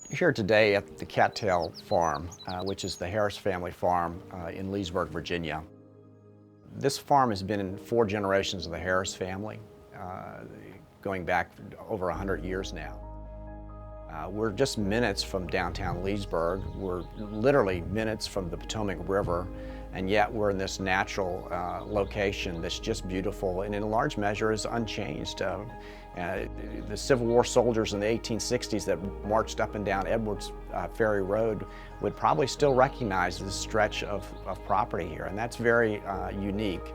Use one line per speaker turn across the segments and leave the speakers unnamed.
Here today at the Cattail Farm, which is the Harris family farm in Leesburg, Virginia. This farm has been in 4 generations of the Harris family, going back over 100 years now. We're just minutes from downtown Leesburg. We're literally minutes from the Potomac River, and yet we're in this natural location that's just beautiful and in a large measure is unchanged. The Civil War soldiers in the 1860s that marched up and down Edwards Ferry Road would probably still recognize this stretch of property here, and that's very unique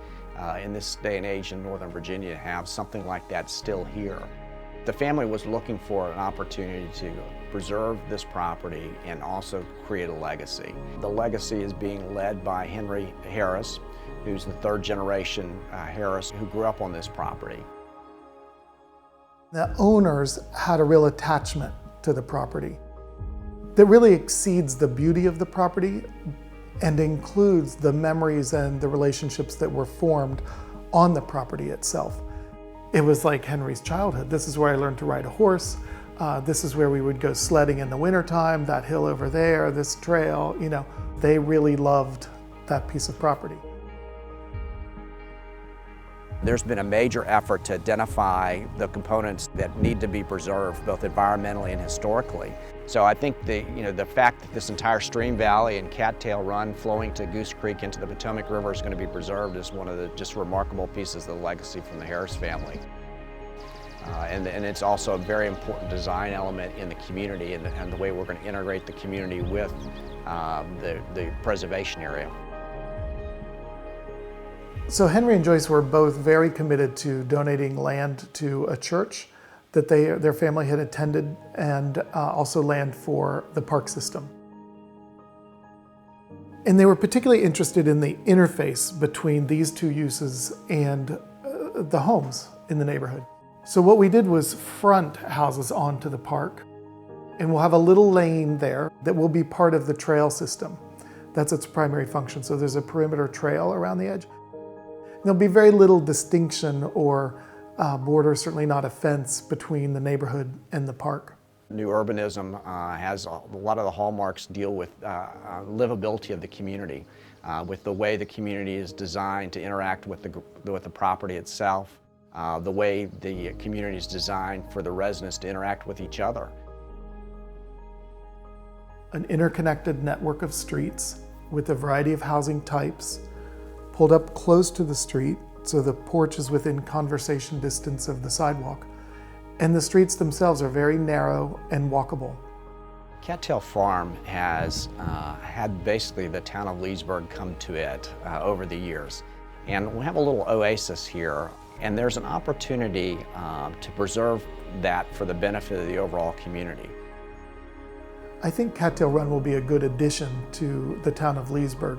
in this day and age in Northern Virginia to have something like that still here. The family was looking for an opportunity to preserve this property and also create a legacy. The legacy is being led by Henry Harris, who's the 3rd generation Harris who grew up on this property.
The owners had a real attachment to the property that really exceeds the beauty of the property and includes the memories and the relationships that were formed on the property itself. It was like Henry's childhood. This is where I learned to ride a horse. This is where we would go sledding in the wintertime, that hill over there, this trail, you know. They really loved that piece of property.
There's been a major effort to identify the components that need to be preserved, both environmentally and historically. So I think the fact that this entire stream valley and Cattail Run flowing to Goose Creek into the Potomac River is going to be preserved is one of the just remarkable pieces of the legacy from the Harris family. And it's also a very important design element in the community and the way we're going to integrate the community with the preservation area.
So Henry and Joyce were both very committed to donating land to a church that their family had attended, and also land for the park system. And they were particularly interested in the interface between these 2 uses and the homes in the neighborhood. So what we did was front houses onto the park, and we'll have a little lane there that will be part of the trail system. That's its primary function. So there's a perimeter trail around the edge. There'll be very little distinction or border, certainly not a fence, between the neighborhood and the park.
New urbanism has a lot of the hallmarks deal with livability of the community, with the way the community is designed to interact with the property itself, the way the community is designed for the residents to interact with each other.
An interconnected network of streets with a variety of housing types, pulled up close to the street, so the porch is within conversation distance of the sidewalk, and the streets themselves are very narrow and walkable.
Cattail Farm has had basically the town of Leesburg come to it over the years. And we have a little oasis here, and there's an opportunity to preserve that for the benefit of the overall community.
I think Cattail Run will be a good addition to the town of Leesburg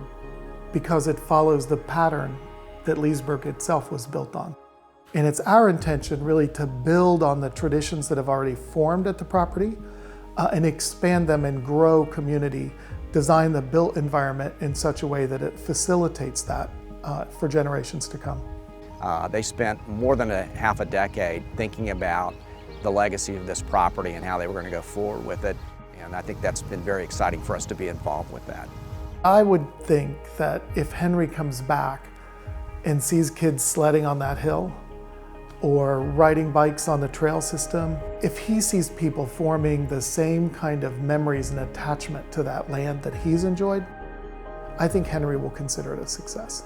because it follows the pattern that Leesburg itself was built on. And it's our intention really to build on the traditions that have already formed at the property and expand them and grow community, design the built environment in such a way that it facilitates that for generations to come.
They spent more than half a decade thinking about the legacy of this property and how they were going to go forward with it. And I think that's been very exciting for us to be involved with that.
I would think that if Henry comes back and sees kids sledding on that hill or riding bikes on the trail system, if he sees people forming the same kind of memories and attachment to that land that he's enjoyed, I think Henry will consider it a success.